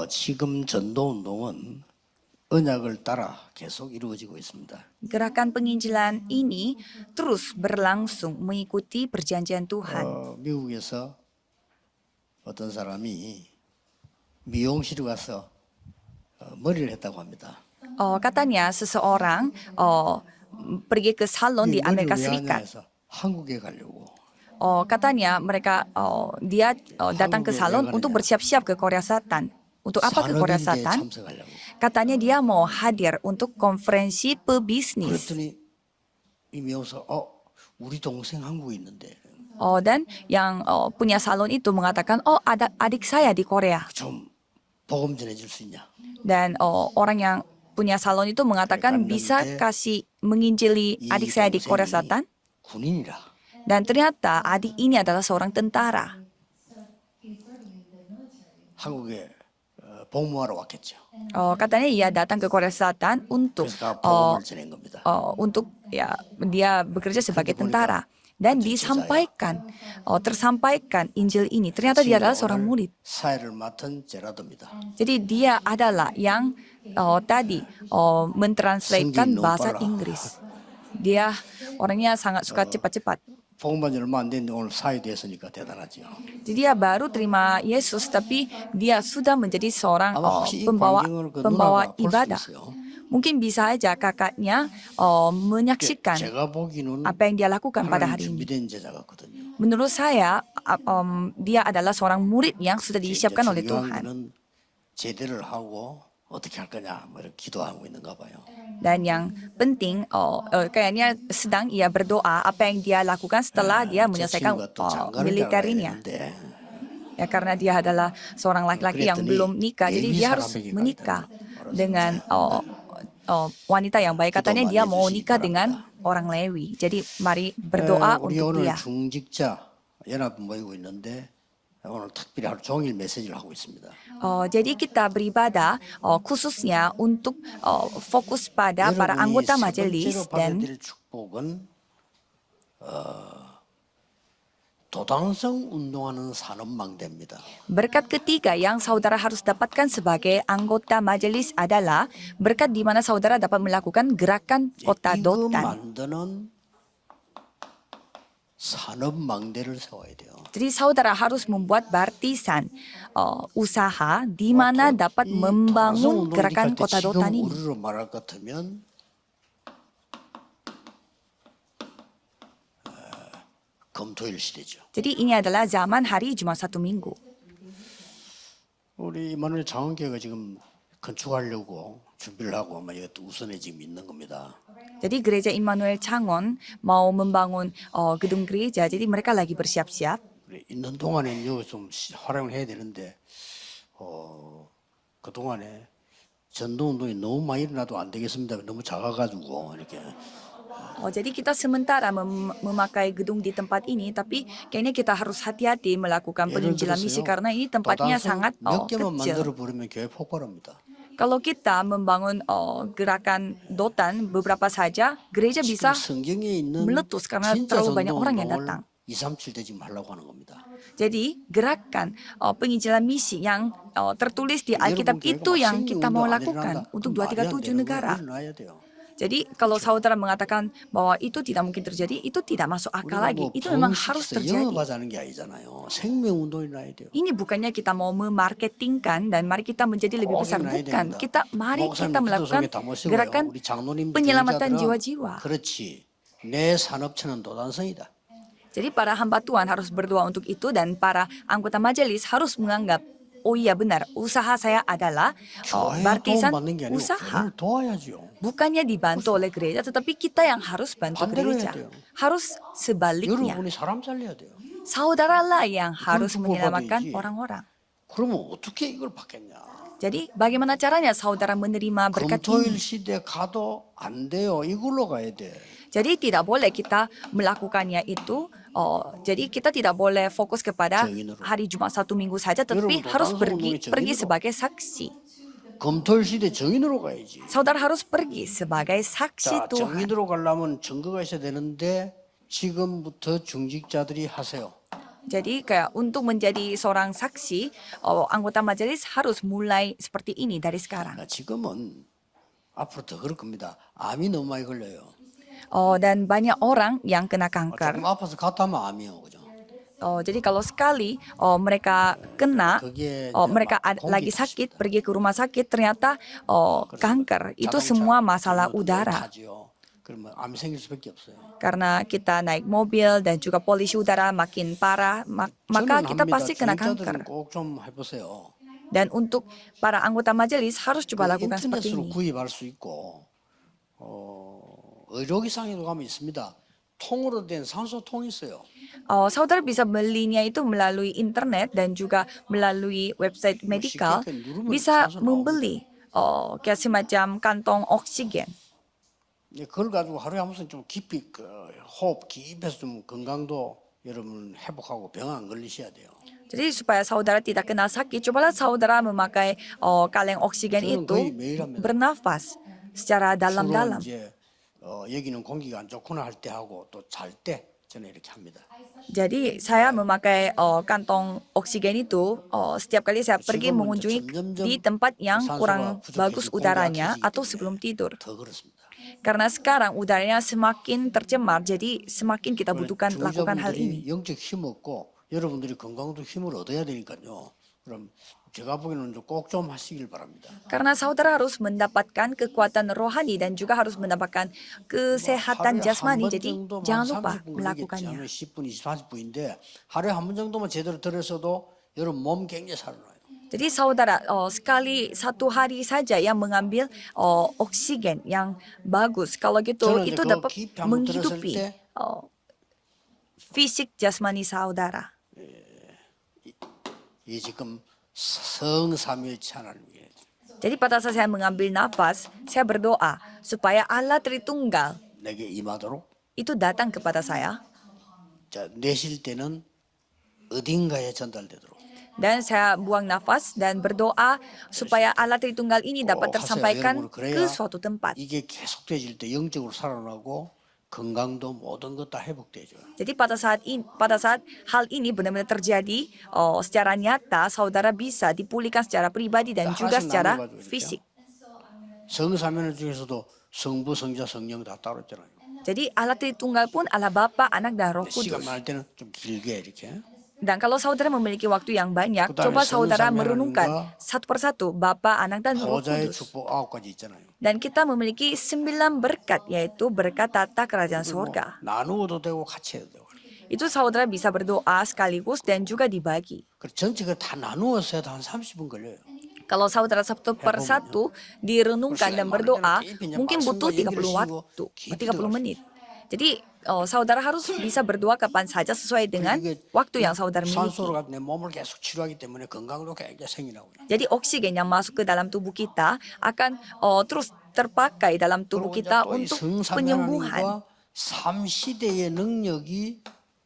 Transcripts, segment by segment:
지금 전도 운동은 언약을 따라 계속 이루어지고 있습니다. Gerakan penginjilan ini terus berlangsung mengikuti perjanjian Tuhan. 미국에서 어떤 사람이 미용실에 가서 머리를 했다고 합니다. Katanya seseorang pergi ke salon di 이 머리를 Amerika 왜 하냐 Serikat. 해서 한국에 가려고. Katanya dia datang ke 한국에 salon 왜 untuk 가느냐? bersiap-siap ke Korea Selatan. Untuk apa ke Korea 산업인대에 Selatan? 참석하려고. Katanya dia mau hadir untuk konferensi pebisnis. 그랬더니 이 미용사 우리 동생 한국에 있는데 Dan yang punya salon itu mengatakan, ada adik saya di Korea. 좀 복음 전해줄 수 있냐? Dan orang yang punya salon itu mengatakan bisa kasih menginjili adik saya di Korea Selatan. 군인이라. Dan ternyata adik ini adalah seorang tentara. 한국에 복무하러 왔겠죠. Katanya ia datang ke Korea Selatan untuk 그래서 복음을 전한 겁니다. dia bekerja sebagai tentara. Dan tersampaikan Injil ini. Ternyata dia adalah seorang murid. 사회를 맡은 제라도입니다. Jadi dia adalah yang tadi mentranslatekan bahasa Inggris. Dia orangnya sangat suka cepat-cepat. 복음만 얼마 안 됐는데 오늘 사회 됐으니까 대단하죠. Jadi dia baru terima Yesus, tapi dia sudah menjadi seorang 아마 혹시 이 pembawa 광경을 그 누나가 pembawa 볼 수 ibadah. 있어요. Mungkin bisa aja kakaknya menyaksikan 제가 보기는 apa yang dia lakukan pada 하나님 hari ini. 준비된 제자 같거든요. Menurut saya, dia adalah seorang murid yang sudah 이제 disiapkan oleh 중요한 Tuhan. 거는 제대를 하고 어떻게 할 거냐 뭐 이렇게 기도하고 있는가 봐요. Dan yang penting, kayaknya sedang ia berdoa apa yang dia lakukan setelah dia 제 menyelesaikan 친구가 또 장가를 잘 가야 militernya. 되는데 Ya, karena dia adalah seorang laki-laki yang 그랬더니 belum nikah, jadi 예비 dia harus 사람에게 menikah 가야 dengan wanita yang baik. Katanya dia mau nikah dengan orang Lewi. Jadi mari berdoa 우리 untuk 오늘 dia. 중직자 연합 모이고 있는데 오늘 특별히 하루 종일 메시지를 하고 있습니다. Jadi kita beribadah khususnya untuk fokus pada para 여러분이 anggota 세 majelis 번째로 dan 받아들일 축복은 도당성 운동하는 산업망대입니다. berkat ketiga yang saudara harus dapatkan sebagai anggota majelis adalah berkat di mana saudara dapat melakukan gerakan kota 이거 Dotan. 만드는 산업망대를 세워야 돼요. Jadi saudara harus membuat barisan usaha di mana dapat membangun gerakan kota Dotan 지금 ini. 우리로 말할 것 같으면 금토일 시대죠. Jadi ini adalah zaman hari Jumat Satu Minggu. 우리 이마누엘 장원교회가 지금 건축하려고 준비를 하고 아마 이것도 우선에 지금 있는 겁니다. Jadi gereja Immanuel Changon mau membangun gedung gereja, jadi mereka lagi bersiap-siap. 그래, 있는 동안에 여기 좀 활용을 해야 되는데 그 동안에 전도 운동이 너무 많이 일어나도 안 되겠습니다. 너무 작아가지고 이렇게. Jadi kita sementara memakai gedung di tempat ini, tapi kayaknya kita harus hati-hati melakukan 예를 penginjilan misi 들어서요. karena ini tempatnya 도당성 sangat 몇 개만 kecil. 만들어 버리면 교회 폭발합니다. Kalau kita membangun gerakan Dotan beberapa saja, gereja 지금 bisa 성경에 있는 meletus karena 진짜 terlalu banyak 전도 orang yang 운동을 datang. 2, 3, 7대 지금 하려고 하는 겁니다. Jadi gerakan penginjilan misi yang tertulis di Alkitab 여러분 itu 교회가 yang 생명 kita 운동 mau 안 lakukan 일어난다. untuk 그럼 말이 안 237 되는 negara. 거예요. 일어나야 돼요. Jadi kalau saudara mengatakan bahwa itu tidak mungkin terjadi, itu tidak masuk akal 우리가 lagi. 뭐 Itu memang harus 부흥시켜서 terjadi. 영업하자는 게 아니잖아요. 생명 운동이 나야 돼요. Ini bukannya kita mau memarketingkan dan mari kita menjadi lebih besar. Bukan. Mari kita melakukan gerakan penyelamatan jiwa-jiwa. 그렇지. 내 산업체는 도단성이다. Jadi para hamba Tuhan harus berdoa untuk itu dan para anggota majelis harus menganggap, oh iya benar, usaha saya adalah 교회가 barisan 도움받는 게 아니고 usaha. 교회를 도와야죠. Bukannya dibantu oleh gereja, tetapi kita yang harus bantu 반대로 해야 gereja. 돼요. Harus sebaliknya. 여러분이 사람 살려야 돼요. Saudaralah yang harus 축복받아야지. menyelamatkan orang-orang. 그러면 어떻게 이걸 받겠냐? Jadi bagaimana caranya saudara menerima berkat 금토일 ini? 시대 가도 안 돼요. 이걸로 가야 돼. Jadi tidak boleh kita melakukannya itu. Jadi kita tidak boleh fokus kepada hari Jumat Satu Minggu saja, tetapi 여러분도 harus 단속 운동의 pergi 정인으로. sebagai saksi. 금토일 시대 정인으로 가야지. Saudara harus pergi sebagai saksi 자, Tuhan. 정인으로 가려면 증거가 있어야 되는데 지금부터 중직자들이 하세요. Jadi kayak untuk menjadi seorang saksi, anggota majelis harus mulai seperti ini dari sekarang. 그러니까 지금은 앞으로 더 그럴 겁니다. 암이 너무 많이 걸려요. Dan banyak orang yang kena 조금 kanker. 아파서 갔다 하면 암이요, 그죠? Jadi kalau sekali mereka kena, 그게 mereka lagi sakit, pergi ke rumah sakit, ternyata kanker. Itu semua masalah udara. 그러면 암 생길 수밖에 없어요. Karena kita naik mobil dan juga polusi udara makin parah, maka 저는 kita 합니다. pasti kena 주민자들은 kanker. 꼭 좀 해보세요. Dan untuk para anggota majelis harus 그 coba lakukan seperti 인터넷으로 ini. 구입할 수 있고 의료기상에도 가면 있습니다. 통으로 된 산소통이 있어요. Saudara bisa belinya itu melalui internet dan juga melalui website medikal, bisa membeli kayak semacam kantong oksigen. 그걸 가지고 하루에 한 번씩 좀 깊이 호흡 깊이해서 좀 건강도 여러분 회복하고 병 안 걸리셔야 돼요. Jadi supaya saudara tidak kena sakit, cobalah saudara memakai kaleng oksigen 저는 itu 거의 매일 합니다. bernafas secara 주로 dalam-dalam. 이제 여기는 공기가 안 좋구나 할 때 하고 또 잘 때 저는 이렇게 합니다. Jadi saya memakai kantong oksigen itu setiap kali saya pergi mengunjungi di tempat yang kurang bagus udaranya atau sebelum tidur. 더 그렇습니다. Karena sekarang udaranya semakin tercemar, jadi semakin kita butuhkan lakukan hal 주의자분들이 ini. 영적 힘 얻고 여러분들이 건강도 힘을 얻어야 되니까요. 그럼 제가 보기에는 꼭 좀 하시길 바랍니다. Karena saudara harus mendapatkan kekuatan rohani dan juga harus mendapatkan kesehatan jasmani. Jadi jangan lupa melakukannya. 10분, 20, 40분인데 하루에 한 번 정도만 제대로 들어서도 여러분 몸 굉장히 살아나요. Jadi saudara sekali satu hari saja yang mengambil oksigen yang bagus. Kalau gitu 저는 이제 itu 그 dapat 깊이 한번 들었을 menghidupi 때 fisik jasmani saudara. 이 지금 성삼일체 하나님이에요. Jadi pada saat saya mengambil nafas, saya berdoa supaya Allah Tritunggal 내게 임하도록 itu datang kepada saya. 자, 내쉴 때는 어딘가에 전달되도록. Dan saya buang nafas dan berdoa supaya Allah Tritunggal ini dapat 꼭 하세요. tersampaikan 여러분, 그래야 ke suatu tempat. 이게 계속돼질 때 영적으로 살아나고 건강도 모든 것 다 회복되죠. Jadi pada saat hal ini benar-benar terjadi secara nyata, saudara bisa dipulihkan secara pribadi dan juga secara fisik. 성삼위일 중에서도 성부, 성자, 성령 다 따로 있잖아요. Jadi Allah Tritunggal pun Allah Bapa, Anak dan Roh 시간 Kudus. 많을 때는 좀 길게 이렇게. Dan kalau saudara memiliki waktu yang banyak, 그다음에 coba saudara 성삼위 merenungkan 하나님과 satu persatu Bapa, Anak dan Roh 보좌의 Kudus. 축복 9가지 있잖아요. Dan kita memiliki 9 berkat, yaitu berkat tata kerajaan 뭐 surga. 나누어도 되고 같이 해도 되고. Itu saudara bisa berdoa sekaligus dan juga dibagi. 그 전체가 다 나누어서 해도 한 30분 걸려요. Kalau saudara satu persatu direnungkan dan berdoa, mungkin butuh 30 menit. Jadi saudara harus bisa berdoa kapan saja sesuai dengan waktu yang saudara miliki. 산소로 내 몸을 계속 치료하기 때문에 건강도 굉장히 생기나고요. Jadi oksigen yang masuk ke dalam tubuh kita akan terus terpakai dalam tubuh kita untuk penyembuhan. 삼시대의 능력이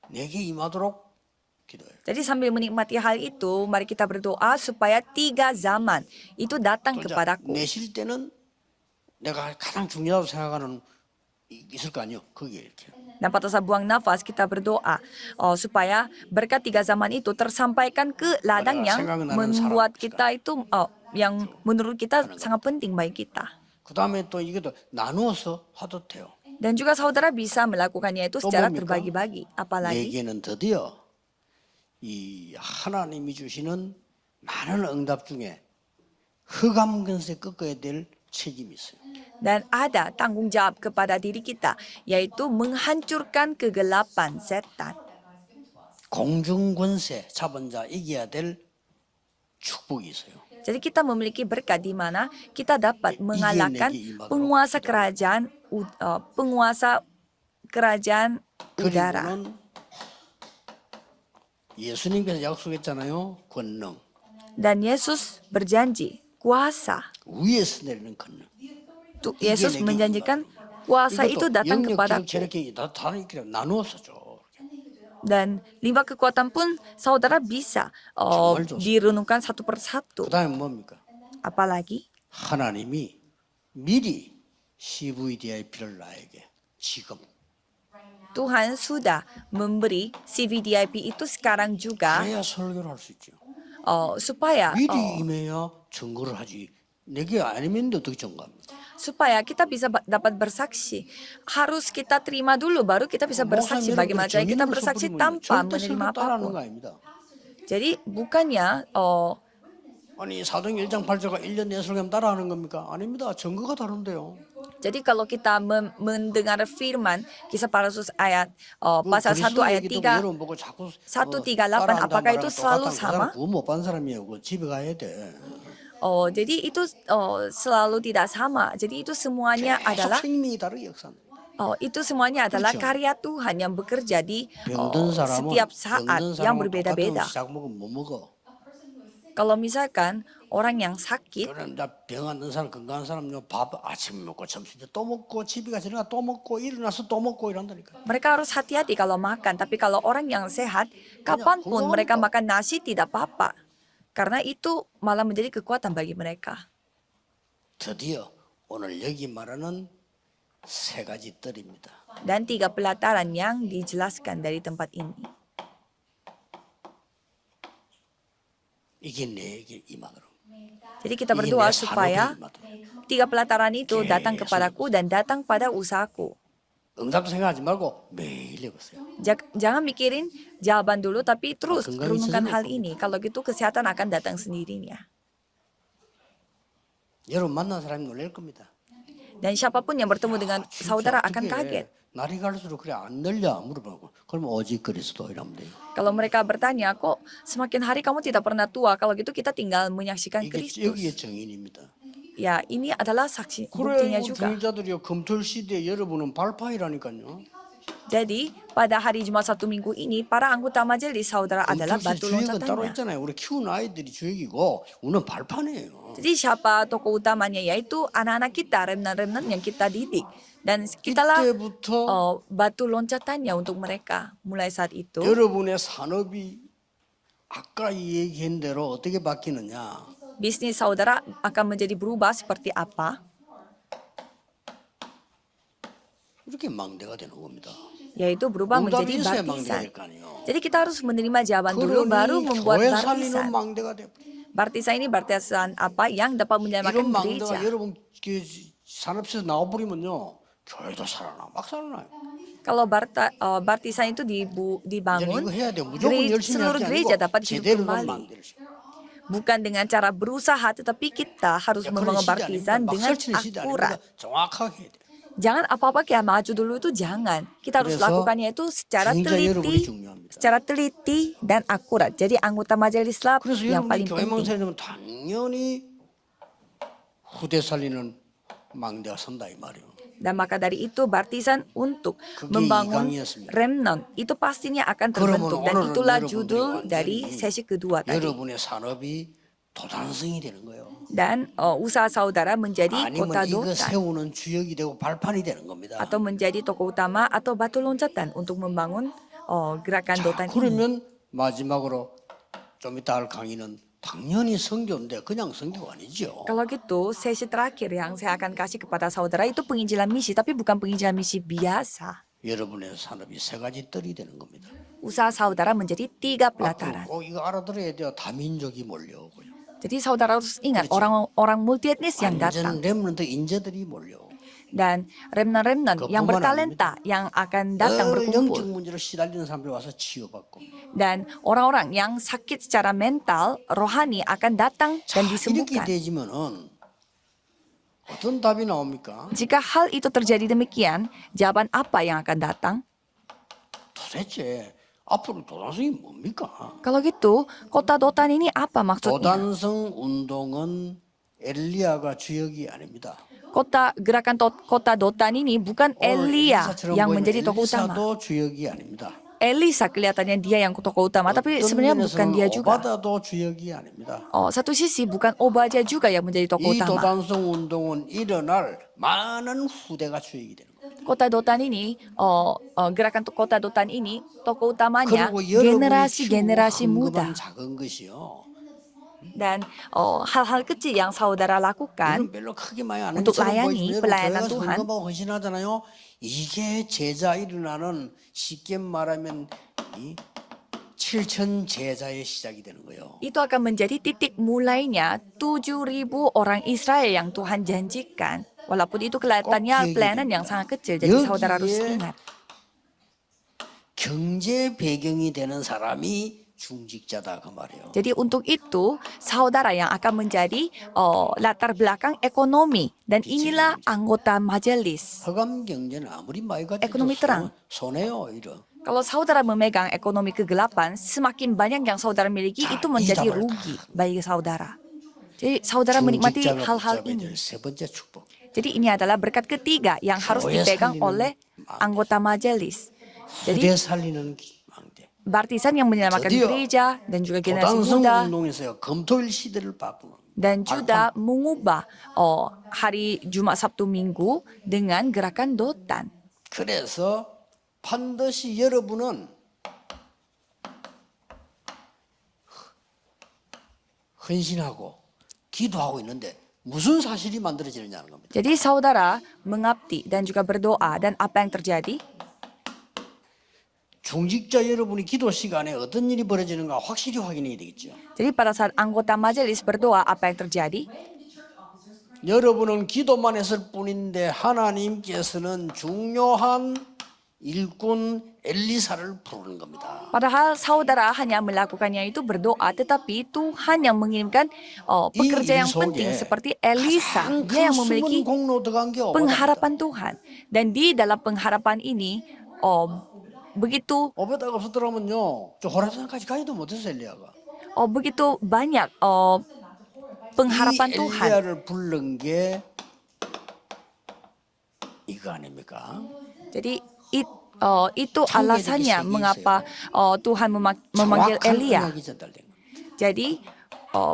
내게 임하도록 기도해요. Jadi sambil menikmati hal itu, mari kita berdoa supaya 3 zaman itu datang kepadaku. 내쉴 때는 내가 가장 중요하다고 생각하는 있을 거 아니요. 거기에 이렇게. Dan pada saat buang nafas kita berdoa supaya berkat 3 zaman itu tersampaikan ke ladang yang membuat kita itu yang menurut kita sangat penting bagi kita. 그다음에 또 이것도 나누어서 하도 돼요. Dan juga saudara bisa melakukannya itu secara terbagi-bagi. Apalagi 내게는 드디어 이 하나님이 주시는 많은 응답 중에 흑암 근세 꺾어야 될 책임이 있어요. dan ada tanggung jawab kepada diri kita, yaitu menghancurkan kegelapan setan. 공중권세 잡은 자 이겨야 될 축복이 있어요. Jadi kita memiliki berkat di mana kita dapat mengalahkan penguasa kerajaan udara. 그리고는 예수님께서 약속했잖아요. 권능. Dan Yesus berjanji kuasa. 위에서 내리는 권능. Yesus menjanjikan kuasa itu datang kepadaku. 나누어서 줘. Dan 5 kekuatan pun saudara bisa direnungkan satu persatu. 그다음에 뭡니까? Apalagi 하나님이 미리 CVDIP를 나에게 지금 Tuhan sudah memberi CVDIP itu sekarang juga 그래야 설교를 할 수 있죠. supaya 미리 임해야 증거를 하지. 내게 아니면 어떻게 증거합니까? supaya kita bisa dapat bersaksi. Harus kita terima dulu baru kita bisa bersaksi. Bagaimana cara kita bersaksi tanpa menerima 따라하는 거 apapun. 아닙니다. Jadi bukannya 아니 사도행 1장 8절가 1년 내 설교하면 따라하는 겁니까? 아닙니다. 증거가 다른데요. jadi kalau kita mendengar firman kisah para rasul ayat pasal 1 ayat 3 여러분 보고 자꾸 138 따라한다는 apakah itu 말하면 selalu 똑같다는 그 sama? 사람 구원 못 받은 사람이에요. 그 집에 가야 돼. Jadi itu selalu tidak sama. Jadi itu semuanya 계속 adalah 생명이 다르게 역사는. itu semuanya adalah 그렇죠. karya Tuhan yang bekerja di 병든 사람은 setiap saat 병든 yang 사람은 똑같은 berbeda-beda. 시작 먹으면 못 먹어. Kalau misalkan orang yang sakit, 그런데 병안 든 사람 건강한 사람요 밥 아침 먹고 점심 때 또 먹고 집에 가서 일어나 또 먹고 일어나서 또 먹고 이런다니까. mereka harus hati-hati kalau makan. Tapi kalau orang yang sehat, kapanpun mereka makan nasi tidak apa-apa. Karena itu malah menjadi kekuatan bagi mereka. 드디어 오늘 여기 말하는 세 가지 뜰입니다. Dan 3 pelataran yang dijelaskan dari tempat ini. 이게 내게 임하도록. Jadi kita berdoa supaya 3 pelataran itu datang kepadaku dan datang pada usahaku. 응답도 생각하지 말고 매일 해보세요. Jangan mikirin jawaban dulu, tapi terus 건강이 renungkan 있어지는 hal ini. Kalau gitu kesehatan akan datang sendirinya. 여러분 만난 사람이 놀랄 겁니다. Dan siapapun yang bertemu dengan saudara akan kaget. 날이 갈수록 그래 안 늘려 물어보고 그러면 오직 그리스도 이러면 돼요. Kalau mereka bertanya, kok semakin hari kamu tidak pernah tua? Kalau gitu kita tinggal menyaksikan 이게 Kristus. 여기에 정인입니다. Ya, ini adalah saksi 그래 buktinya juga. 중자들이요 금토일 시대에 여러분은 발파이라니까요. Jadi, pada hari Jumat 1 Minggu ini, para anggota majelis saudara adalah 금토일 batu 주역은 따로 loncatannya. 있잖아요. 우리 키우는 아이들이 주역이고 우리는 발판이에요. Jadi siapa tokoh utamanya? Yaitu anak-anak kita, remnant-remnant yang kita didik. Dan kitalah 이때부터 batu loncatannya untuk mereka. Mulai saat itu, 여러분의 산업이 아까 얘기한 대로 어떻게 바뀌느냐. bisnis saudara akan menjadi berubah seperti apa? 이렇게 망대가 되는 겁니다. Yaitu berubah menjadi 응답이 있어야 망대가 baptisan. 될 거 아니에요. Jadi kita harus menerima jawaban dulu, baru 그러니 membuat 교회 살리는 baptisan. 망대가 돼. Baptisan ini baptisan apa yang dapat menyelamatkan 이런 gereja. 망대가 여러분 그 산업에서 나와버리면요 교회도 살아나 막 살아나요. Kalau baptisan itu dibangun, 이거 해야 돼. 무조건 열심히 seluruh 하지 gereja 아니고 dapat hidup 제대로 된 kembali. 망대를. Bukan dengan cara berusaha, tetapi kita harus membangun baptisan 막 dengan 설치는 시대 akurat. 아닙니다. 정확하게 해야 돼. Jangan apa-apa kayak maju dulu itu jangan. Kita harus 그래서 lakukannya itu secara 진짜 여러분이 teliti, 중요합니다. dan akurat. Jadi anggota majelis lah 그래서 yang 여러분이 paling 교회 penting. 망설이면 당연히 후대 살리는 망대가 선다 이 말이에요. Dan maka dari itu baptisan untuk 그게 membangun 이강이었습니다. remnant itu pastinya akan 그러면 terbentuk. Dan 오늘은 itulah 여러분들이 judul 완전히 dari sesi kedua tadi. 여러분의 산업이 도단성이 되는 거예요. Dan usaha saudara menjadi kota 아니면 이거 dotan 세우는 주역이 되고 발판이 되는 겁니다. atau menjadi tokoh utama atau batu loncatan untuk membangun gerakan 자, dotan ini. 그러면 마지막으로 좀 이따 할 강의는 당연히 선교인데 그냥 선교가 아니죠. Kalau gitu, sesi terakhir yang saya akan kasih kepada saudara itu penginjilan misi, tapi bukan penginjilan misi biasa. 여러분의 산업이 세 가지 뜰이 되는 겁니다. Usaha saudara menjadi 3 pelataran. 꼭 이거 알아들어야 돼요. 다민족이 몰려오고요. Jadi saudara harus ingat orang-orang multietnis yang datang 완전 렘넌트 인재들이 몰려오고 dan remnant-remnant yang bertalenta yang akan datang 늘 영적 berkumpul 문제로 시달리는 사람들이 와서 치유받고 dan orang-orang yang sakit secara mental, rohani akan datang 자, dan 이렇게 disembuhkan. 되지면은 어떤 답이 나옵니까? Jika hal itu terjadi demikian, jawaban apa yang akan datang? 도대체 앞으로 도단성이 뭡니까? Kalau gitu, kota dotan ini apa maksudnya? 도단성 운동은 엘리야가 주역이 아닙니다. Gerakan kota dotan ini bukan Elia yang menjadi tokoh utama. 엘리사도 주역이 아닙니다. Elisa kelihatannya dia yang tokoh utama, tapi sebenarnya bukan dia juga. 오바다도 주역이 아닙니다. Satu sisi bukan Obadya juga yang menjadi tokoh 이 utama. 도단성 운동은 일어날 많은 후대가 주역이 되는 겁니다. Kota dotan ini, gerakan kota dotan ini, tokoh utamanya 그리고 여러분이 generasi-generasi 키우고 muda. 헌금한 작은 것이요. Dan hal-hal kecil yang saudara lakukan 이건 별로 크게 많이 안 untuk 것처럼 layani 보이지만 pelayanan 여러분 Tuhan, 헌금하고 헌신하잖아요. 이게 제자 일어나는 쉽게 말하면 이 7천 제자의 시작이 되는 거예요. itu akan menjadi titik mulainya 7.000 orang Israel yang Tuhan janjikan. Walaupun itu kelihatannya pelayanan yang sangat kecil, jadi saudara harus ingat. 경제 배경이 되는 사람이 중직자다 그 말이에요. Jadi untuk itu, saudara yang akan menjadi latar belakang ekonomi. Dan inilah anggota majelis. 허감 경제는 아무리 많이 가져도 ekonomi terang. 손해요 이런. Kalau saudara memegang ekonomi kegelapan, semakin banyak yang saudara miliki itu menjadi rugi bagi saudara. Jadi saudara menikmati 중직자가 hal-hal 붙잡아야 ini. 될 세 번째 축복. Jadi ini adalah berkat ketiga yang harus 교회 dipegang 살리는 oleh anggota majelis. 후대 Jadi 살리는 망대. baptisan yang menyelamatkan 드디어 gereja dan juga generasi 도당성 muda 운동에서요 검토일 시대를 바꾸는. dan juga mengubah hari Jumat, Sabtu, Minggu dengan gerakan dotan. 그래서 반드시 여러분은 헌신하고 기도하고 있는데 무슨 사실이 만들어지느냐는 겁니다. Jadi saudara mengabdi dan juga berdoa dan apa yang terjadi? 중직자 여러분이 기도 시간에 어떤 일이 벌어지는가 확실히 확인해야 되겠죠. Jadi pada saat anggota majelis berdoa apa yang terjadi? 여러분은 기도만 했을 뿐인데 하나님께서는 중요한 일꾼 엘리사를 부르는 겁니다. Padahal saudara hanya melakukannya itu berdoa, tetapi Tuhan yang mengirimkan pekerja yang penting seperti Elisa, dia yang memiliki pengharapan Tuhan. Dan di dalam pengharapan ini, begitu 오베다가 없었더라면요, 저 호라산까지 가지도 못했어 엘리야가. begitu banyak pengharapan 이 Tuhan. 엘리야를 부른 게 이거 아닙니까? Jadi itu alasannya mengapa Tuhan memanggil 정확한 Elia. 언약이 전달된 겁니다. Jadi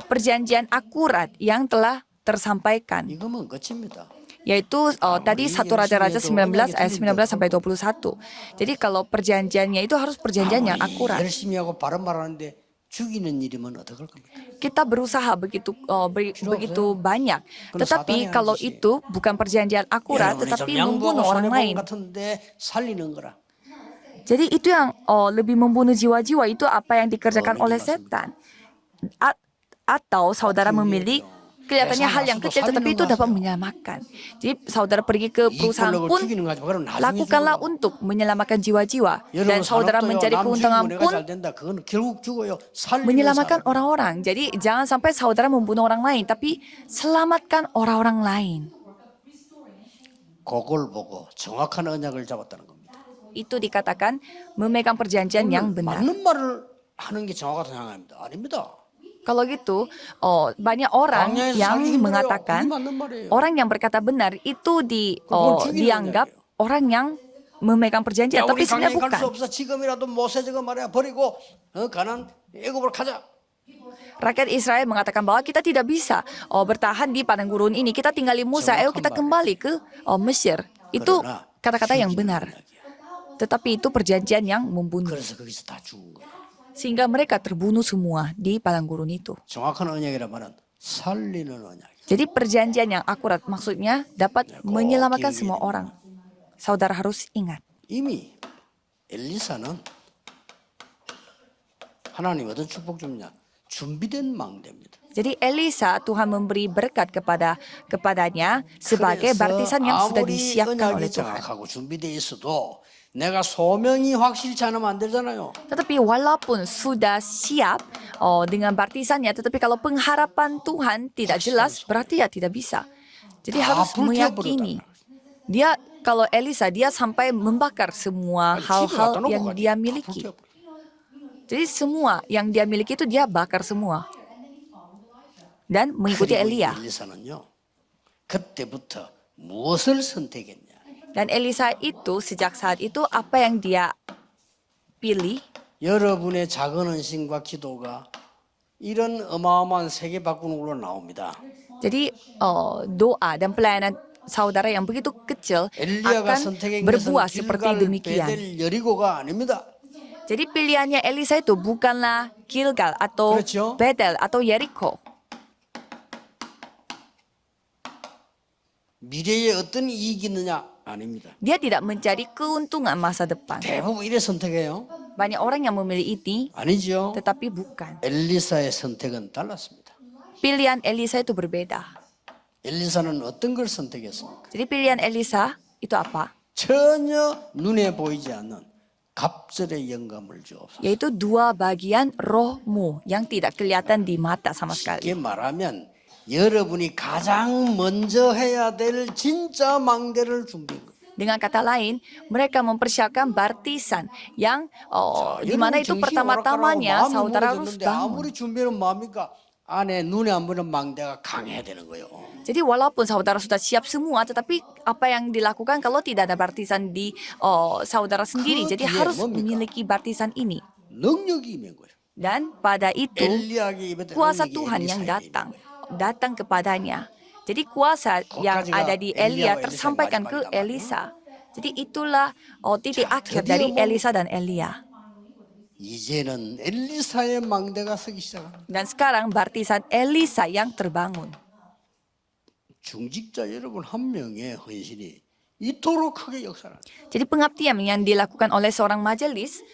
perjanjian akurat yang telah tersampaikan, 이거면 끝입니다. yaitu tadi 1 Raja-Raja 19 ayat 19 sampai 21. Jadi kalau perjanjiannya itu harus perjanjian yang akurat. 열심히 하고 바른 말하는데 죽이는 일이면 어떡할 겁니까? Kita berusaha begitu banyak, tetapi kalau itu bukan perjanjian akurat, 여러분이 tetapi 좀 membunuh 양보하고 orang 손해보는 lain. 같은데 살리는 거라. Jadi itu yang lebih membunuh jiwa-jiwa, itu apa yang dikerjakan oleh setan. Atau saudara memilih kelihatannya hal yang kecil tetapi itu dapat menyelamatkan. Jadi saudara pergi ke perusahaan pun lakukanlah untuk menyelamatkan jiwa-jiwa. Dan saudara mencari keuntungan pun menyelamatkan orang-orang. Jadi jangan sampai saudara membunuh orang lain, tapi selamatkan orang-orang lain. 그걸 보고 정확한 언약을 잡았다는 겁니다. Itu dikatakan memegang perjanjian yang benar. 맞는 말을 하는 게 정확한 상황입니다. 아닙니다. Kalau gitu, banyak orang yang mengatakan orang yang berkata benar itu dianggap orang yang memegang perjanjian, tapi sebenarnya bukan. 지금이라도 모세저거 말이야 버리고 가난 애굽으로 가자. Rakyat Israel mengatakan bahwa kita tidak bisa bertahan di padang gurun ini. Kita tinggali Musa, ayo kita kembali ke Mesir. Itu kata-kata yang benar. Tetapi itu perjanjian yang membunuh. 그래서 거기서 다 죽은 거예요. Sehingga mereka terbunuh semua di padang gurun itu. 정확한 언약이란 말은 살리는 언약. Jadi perjanjian yang akurat maksudnya dapat menyelamatkan semua orang. Saudara harus ingat. 이미 엘리사는 하나님 어떤 축복 줍냐? 준비된 망대입니다. Jadi Elisa, Tuhan memberi berkat kepadanya sebagai baptisan yang sudah disiapkan oleh Tuhan. 정확하고 준비돼 있어도 내가 소명이 확실치 않으면 안 되잖아요. Tetapi walaupun sudah siap dengan baptisannya, tetapi kalau pengharapan Tuhan tidak jelas, berarti ya tidak bisa. Jadi harus meyakini. Kalau Elisa, dia sampai membakar semua hal-hal yang dia miliki. Jadi semua yang dia miliki itu dia bakar semua. Dan mengikuti Elia. 엘리사는요. 그때부터 무엇을 선택했냐? Dan Elisa itu sejak saat itu apa yang dia pilih? 여러분의 작은 헌신과 기도가 이런 어마어마한 세계 바꾸는 걸로 나옵니다. Jadi doa dan pelayanan saudara yang begitu kecil 엘리야가 akan 선택한 berbuah 것은 seperti 길갈 demikian. 베델 여리고가 아닙니다. Jadi pilihannya Elisa itu bukanlah Gilgal atau 그렇죠. Bethel atau Jericho. 미래에 어떤 이익이 있느냐? 아닙니다. Dia tidak mencari keuntungan masa depan. 대부분 이래 선택해요. Banyak orang yang memilih ini, 아니죠. tetapi bukan. 엘리사의 선택은 달랐습니다. Pilihan Elisa itu berbeda. 엘리사는 어떤 걸 선택했습니까? Jadi pilihan Elisa itu apa? 전혀 눈에 보이지 않는 갑절의 영감을 주옵소서. Yaitu dua bagian rohmu yang tidak kelihatan di mata sama sekali. 쉽게 말하면 여러분이 가장 먼저 해야 될 진짜 망대를 준비한 거예요. Dengan kata lain, mereka mempersiapkan baptisan yang di mana itu pertama-tamanya saudara harus bangun. 아무리 준비는 마음이니까 안에 눈에 안 보이는 망대가 강해야 되는 거예요. Jadi walaupun saudara sudah siap semua, tetapi apa yang dilakukan kalau tidak ada baptisan di saudara sendiri? Jadi harus memiliki baptisan ini. 능력이 임한 거예요. Dan pada itu 엘리야에게 입었던 kuasa 능력이 Tuhan yang 엘리사에게 datang kepadanya. Jadi kuasa yang ada di Elia tersampaikan ke Elisa. Jadi itulah titik akhir dari Elisa dan Elia. 이제는 엘리사의 망대가 서기 시작합니다. Dan sekarang baptisan Elisa yang terbangun. 중직자 여러분 한 명의 헌신이 이토록 크게 역사를. Jadi pengabdian yang dilakukan oleh seorang majelis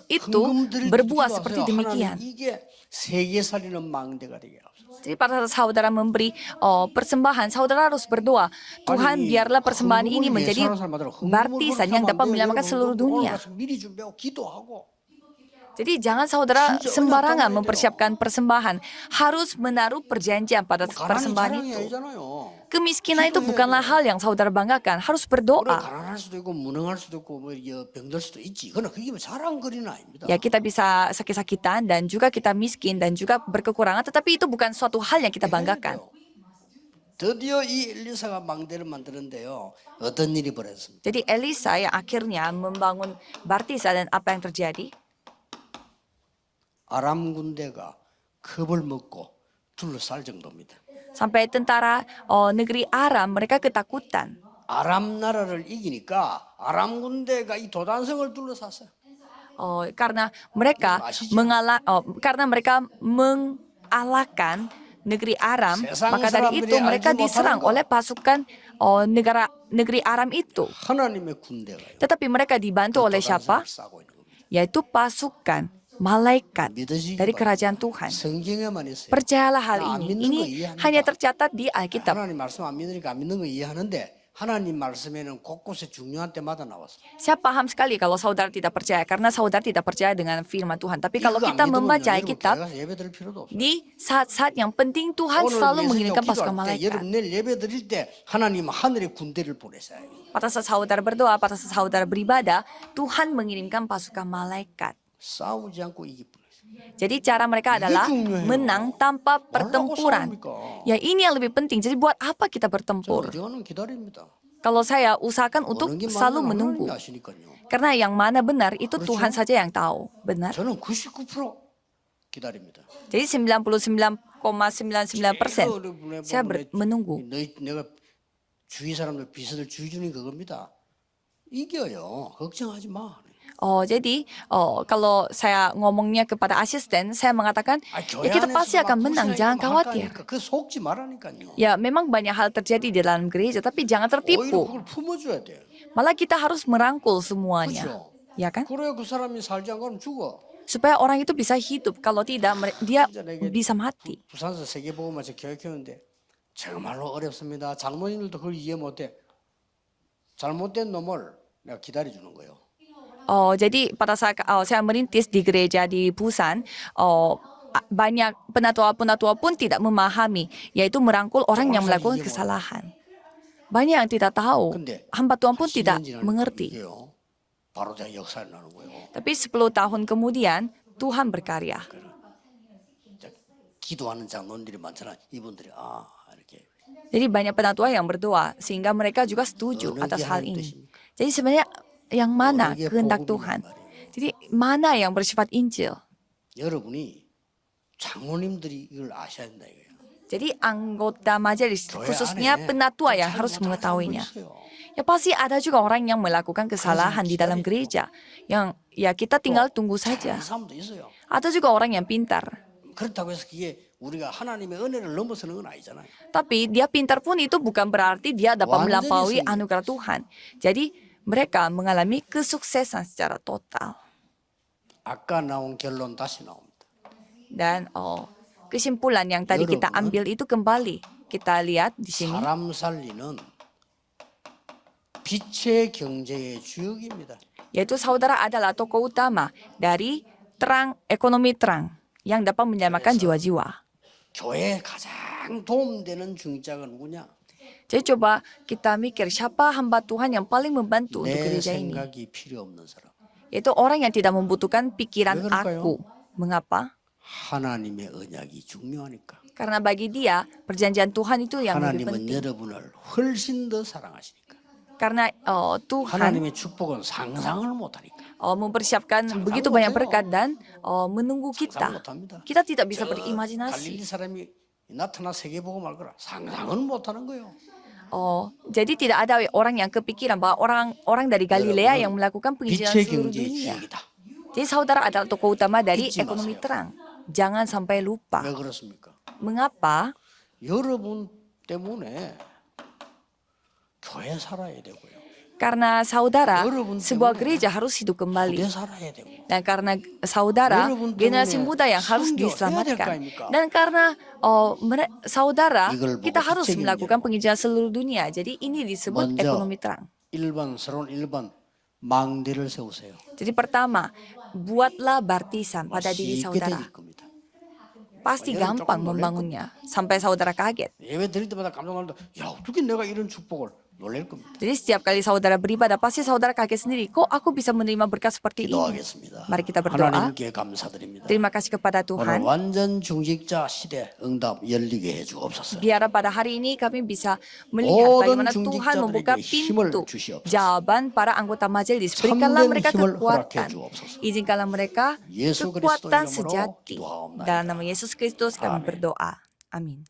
itu berbuah seperti demikian. 이게 세계 살리는 망대가 되게 하옵소서. Jadi pada saat saudara memberi persembahan, saudara harus berdoa, Tuhan biarlah persembahan ini menjadi baptisan yang dapat menyelamatkan seluruh dunia. 미리 준비하고 기도하고. Jadi jangan saudara sembarangan mempersiapkan persembahan. Harus menaruh perjanjian pada persembahan itu. Kemiskinan itu bukanlah hal yang saudara banggakan. Harus berdoa. 가난할 수도 있고 무능할 수도 있고 뭐 병들 수도 있지. 그러나 그게 자랑거리는 아닙니다. Ya kita bisa sakit-sakitan dan juga kita miskin dan juga berkekurangan. Tetapi itu bukan suatu hal yang kita banggakan. 드디어 이 엘리사가 망대를 만드는데요. 어떤 일이 벌어졌습니까? Jadi Elisa yang akhirnya membangun baptisan dan apa yang terjadi? 아람 군대가 겁을 먹고 둘러쌀 정도입니다. Sampai tentara negeri Aram mereka ketakutan. 아람 나라를 이기니까 아람 군대가 이 도단성을 둘러쌌어요. Karena mereka mengalahkan negeri Aram, maka dari itu mereka diserang oleh pasukan negeri Aram itu. 하나님의 군대가요. Tetapi mereka dibantu oleh siapa? 싸고 있는 겁니다. Yaitu pasukan malaikat 믿으시기 dari 바랍니다. kerajaan Tuhan. 성경에만 있어요. Percayalah hal 안 ini. 믿는 거 Ini 이해합니다. hanya tercatat di Alkitab. 하나님 말씀 안 믿으니까 안 믿는 거 이해하는데 하나님 말씀에는 곳곳에 중요한 때마다 나왔어요. Saya paham sekali kalau saudara tidak percaya karena saudara tidak percaya dengan firman Tuhan. Tapi kalau 이거 안 kita 믿으면 membaca 여러분 Alkitab, 교회 가서 예배 드릴 필요도 없어요. di saat-saat yang penting Tuhan 오늘 selalu 예수님 mengirimkan pasukan 기도할 때 malaikat. 여러분 내일 예배 드릴 때 하나님 하늘의 군대를 보내셔요. Pada saat saudara berdoa, pada saat saudara beribadah, Tuhan mengirimkan pasukan malaikat. 싸우지 않고 이기 뿐이에요. Jadi cara mereka adalah 중요해요. menang tanpa 뭐라고 pertempuran. 싸웁니까? Ya ini yang lebih penting. Jadi buat apa kita bertempur? 저는 기다립니다. Kalau saya usahakan untuk 어느 게 selalu 맞는지 menunggu. 하나님이 아시니까요. Karena yang mana benar itu 그렇죠? Tuhan saja yang tahu. Benar. 저는 99% 기다립니다. Jadi 99,99% saya menunggu. 내가 주위 사람들 비서들 주의 주는 그겁니다. 이겨요. 걱정하지 마. Jadi kalau saya ngomongnya kepada asisten, saya mengatakan, ya kita pasti akan menang, jangan khawatir. 그 속지 말라니까요. Ya memang banyak hal terjadi di dalam gereja, tapi jangan 오히려 tertipu. 그걸 품어줘야 돼. Malah kita harus merangkul semuanya. 그렇죠. Ya kan? 그래야 그 사람이 살지 않으면 죽어. Supaya orang itu bisa hidup. Kalau tidak, dia bisa mati. 부산서 세계보고만 저 교육했는데 정말로 어렵습니다. 장로님들도 그걸 이해 못해. 잘못된 놈을 내가 기다려주는 거예요. Jadi pada saat saya merintis di gereja di Busan, banyak penatua-penatua pun tidak memahami, yaitu merangkul orang yang melakukan kesalahan. Banyak yang tidak tahu, 근데 hamba Tuhan pun tidak 10년 지나니까 mengerti. 이게요. 바로 다 역사를 나는 거예요. Tapi 10 tahun kemudian, Tuhan berkarya. 이제 기도하는 장로님들이 많잖아. 이분들이 이렇게 Jadi banyak penatua yang berdoa, sehingga mereka juga setuju atas hal ini. Jadi sebenarnya yang mana kehendak Tuhan? Jadi mana yang bersifat Injil? 여러분이 장로님들이 이걸 아셔야 된다 이거예요. Jadi anggota majelis, 교회 khususnya 안에 penatua yang 잘 harus 못하는 사람도 mengetahuinya. 있어요. Ya pasti ada juga orang yang melakukan kesalahan di dalam gereja. Yang ya kita tinggal tunggu saja. 잘하는 사람도 있어요. Ada juga orang yang pintar. 그렇다고 해서 그게 우리가 하나님의 은혜를 넘어서는 건 아니잖아요. Tapi dia pintar pun itu bukan berarti dia dapat 완전히 melampaui 승리. anugerah Tuhan. Jadi mereka mengalami kesuksesan secara total. 아까 나온 결론 다시 나옵니다. Dan kesimpulan yang tadi kita 여러분, ambil itu kembali. Kita lihat di sini. 사람 살리는 빛의 경제의 주역입니다. Yaitu saudara adalah tokoh utama dari ekonomi terang yang dapat menyelamatkan jiwa-jiwa. 교회에 가장 도움되는 중직자가 누구냐? Jadi coba kita mikir siapa hamba Tuhan yang paling membantu untuk 내 gereja ini. 생각이 필요 없는 사람. Yaitu orang yang tidak membutuhkan pikiran 왜 그럴까요? aku. Mengapa? 하나님의 언약이 중요하니까. Karena bagi dia perjanjian Tuhan itu yang lebih 하나님은 penting. 여러분을 훨씬 더 사랑하시니까. Karena Tuhan 하나님의 축복은 상상을 못하니까. mempersiapkan begitu banyak berkat dan menunggu 상상 kita. 못합니다. Kita tidak bisa 갈릴리 berimajinasi. 사람이 나타나 세계 보고 말 거라 상상은 못하는 거예요. Jadi tidak ada orang yang kepikiran bahwa orang dari Galilea yang melakukan penginjilan 빛의 seluruh 경제의 dunia. 주역이다. Jadi saudara adalah tokoh utama dari 잊지 ekonomi 마세요. terang. Jangan sampai lupa. 왜 그렇습니까? Mengapa? 여러분 때문에 교회 살아야 되고요. Karena saudara, 여러분 sebuah 때문에 gereja harus hidup 후대 kembali. 살아야 되고. Dan karena saudara, 여러분 generasi 때문에 muda yang harus 순교해야 될 거 diselamatkan. 아닙니까? Dan karena saudara, 이걸 보고 kita harus 빛의 melakukan 경제라고. penginjilan seluruh dunia. Jadi ini disebut 먼저 ekonomi terang. 1번, 서론 1번 망대를 세우세요. Jadi pertama, buatlah baptisan pada diri 쉽게 saudara. 되실 겁니다. Pasti 여러분 gampang 조금 놀랄 membangunnya. Sampai saudara kaget. 예배 드릴 때마다 감동 놀다. 야, 어떻게 내가 이런 축복을 놀랄 겁니다. Jadi setiap kali saudara beribadah, pasti saudara kaget sendiri. Kok aku bisa menerima berkat seperti ini? 기도하겠습니다. Mari kita berdoa. 하나님께 감사드립니다. Terima kasih kepada 오늘 Tuhan. 완전 중직자 시대 응답 열리게 해 주옵소서. Biar pada hari ini kami bisa melihat 모든 bagaimana Tuhan membuka 중직자들에게 힘을 pintu 주시옵소서. jawaban para anggota majelis. Berikanlah 참된 mereka 힘을 kekuatan. 허락해 주옵소서. Izinkanlah mereka 예수 kekuatan 그리스도의 이름으로 sejati. 기도하옵나이다. Dalam nama Yesus Kristus kami 아멘. berdoa. Amin.